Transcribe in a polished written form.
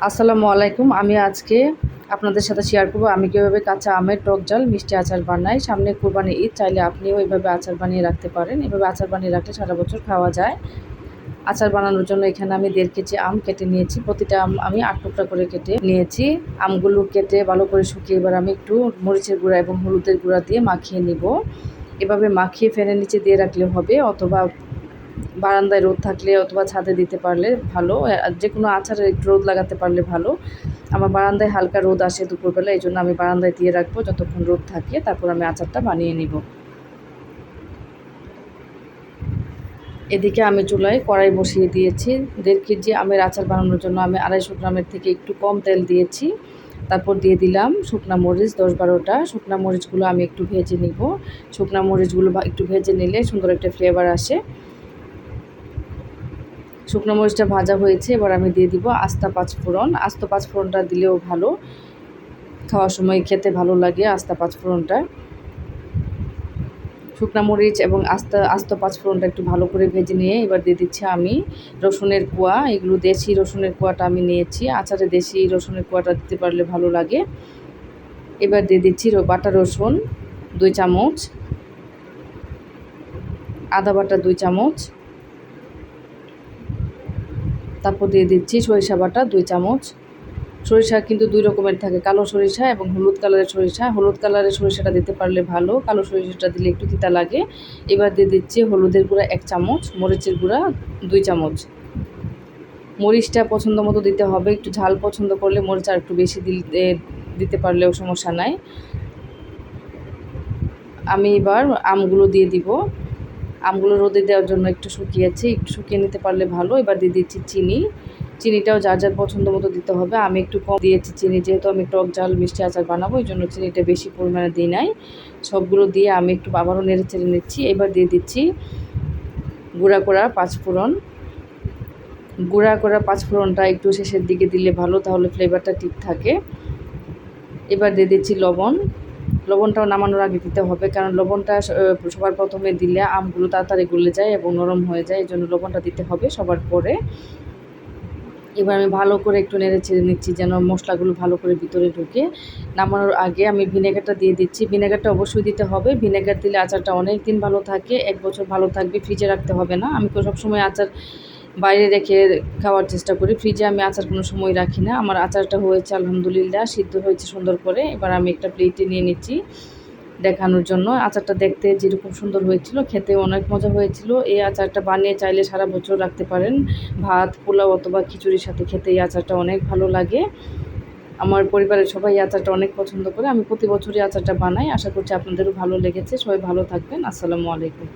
আসসালামু আলাইকুম। আমি আজকে আপনাদের সাথে শেয়ার করব আমি কীভাবে কাঁচা আমের টক ঝাল মিষ্টি আচার বানাই। সামনে কুরবানি ঈদ, চাইলে আপনিও এইভাবে আচার বানিয়ে রাখতে পারেন। এভাবে আচার বানিয়ে রাখলে সারা বছর খাওয়া যায়। আচার বানানোর জন্য এখানে আমি 1.5 কেজি আম কেটে নিয়েছি। প্রতিটা আম আমি 8 টুকরা করে কেটে নিয়েছি। আমগুলো কেটে ভালো করে শুকিয়ে এবার আমি একটু মরিচের গুঁড়া এবং হলুদের গুঁড়া দিয়ে মাখিয়ে নিব। এভাবে মাখিয়ে ফ্যানের নিচে দিয়ে রাখলে হবে, অথবা বারান্দায় রোদ থাকলে অথবা ছাদে দিতে পারলে ভালো। যে কোনো আচারে একটু রোদ লাগাতে পারলে ভালো। আমার বারান্দায় হালকা রোদ আসে দুপুরবেলা, এই জন্য আমি বারান্দায় দিয়ে রাখবো যতক্ষণ রোদ থাকে, তারপর আমি আচারটা বানিয়ে নিব। এদিকে আমি চুলায় কড়াই বসিয়ে দিয়েছি। 1.5 কেজি আমের আচার বানানোর জন্য আমি 250 গ্রামের থেকে একটু কম তেল দিয়েছি। তারপর দিয়ে দিলাম শুকনা মরিচ 10-12টা। শুকনা মরিচগুলো আমি একটু ভেজে নিব। শুকনা মরিচগুলো একটু ভেজে নিলে সুন্দর একটা ফ্লেভার আসে। শুকনো মরিচটা ভাজা হয়েছে, এবার আমি দিয়ে দিব আস্তা 5 ফোড়ন। আস্ত 5 ফোড়নটা দিলেও ভালো, খাওয়ার সময় খেতে ভালো লাগে আস্তা 5 ফোড়নটা। শুকনো মরিচ এবং আস্ত 5 ফোড়নটা একটু ভালো করে ভেজে নিয়ে এবার দিয়ে দিচ্ছি আমি রসুনের কোয়া। এগুলো দেশি রসুনের কোয়াটা আমি নিয়েছি। আচারে দেশি রসুনের কোয়াটা দিতে পারলে ভালো লাগে। এবার দিয়ে দিচ্ছি বাটা রসুন 2 চামচ, আদা বাটা 2 চামচ, তারপর দিয়ে দিচ্ছি সরিষা বাটা 2 চামচ। সরিষা কিন্তু 2 রকমের থাকে, কালো সরিষা এবং হলুদ কালারের সরিষা। হলুদ কালারের সরিষাটা দিতে পারলে ভালো, কালো সরিষাটা দিলে একটু তিতা লাগে। এবার দিয়ে দিচ্ছি হলুদের গুঁড়া 1 চামচ, মরিচের গুঁড়া 2 চামচ। মরিচটা পছন্দ মতো দিতে হবে, একটু ঝাল পছন্দ করলে মরিচ আর একটু বেশি দিতে পারলেও সমস্যা নাই। আমি এবার আমগুলো দিয়ে দিব। আমগুলো রোদে দেওয়ার জন্য একটু শুকিয়েছি, একটু শুকিয়ে নিতে পারলে ভালো। এবার দিয়ে দিচ্ছি চিনি। চিনিটাও যার যার পছন্দ মতো দিতে হবে। আমি একটু কম দিয়েছি চিনি, যেহেতু আমি টক ঝাল মিষ্টি আচার বানাবো, এই জন্য চিনিটা বেশি পরিমাণে দিই নাই। সবগুলো দিয়ে আমি একটু আবারও নেড়ে চেড়ে নিচ্ছি। এবার দিয়ে দিচ্ছি গুঁড়া করা 5 ফোড়ন। গুঁড়া করা 5 ফোড়নটা একটু শেষের দিকে দিলে ভালো, তাহলে ফ্লেভারটা ঠিক থাকে। এবার দিয়ে দিচ্ছি লবণ। লবণটাও নামানোর আগে দিতে হবে, কারণ লবণটা সবার প্রথমে দিলে আমগুলো তাড়াতাড়ি গলে যায় এবং নরম হয়ে যায়, এই জন্য লবণটা দিতে হবে সবার পরে। এবার আমি ভালো করে একটু নেড়ে ছেড়ে নিচ্ছি যেন মশলাগুলো ভালো করে ভিতরে ঢুকে। নামানোর আগে আমি ভিনেগারটা দিয়ে দিচ্ছি। ভিনেগারটা অবশ্যই দিতে হবে। ভিনেগার দিলে আচারটা অনেক দিন ভালো থাকে, 1 বছর ভালো থাকবে। ফ্রিজে রাখতে হবে না। আমি সবসময় আচার বাইরে রেখে খাওয়ার চেষ্টা করি, ফ্রিজে আমি আচার কোনো সময় রাখি না। আমার আচারটা হয়েছে আলহামদুলিল্লাহ, সিদ্ধ হয়েছে সুন্দর করে। এবার আমি একটা প্লেটে নিয়ে নিচ্ছি দেখানোর জন্য। আচারটা দেখতে যেরকম সুন্দর হয়েছিল, খেতে অনেক মজা হয়েছিল। এই আচারটা বানিয়ে চাইলে সারা বছর রাখতে পারেন। ভাত, পোলাও অথবা খিচুড়ির সাথে খেতে এই আচারটা অনেক ভালো লাগে। আমার পরিবারের সবাই এই আচারটা অনেক পছন্দ করে। আমি প্রতি বছরই আচারটা বানাই। আশা করছি আপনাদেরও ভালো লেগেছে। সবাই ভালো থাকবেন। আসসালামু আলাইকুম।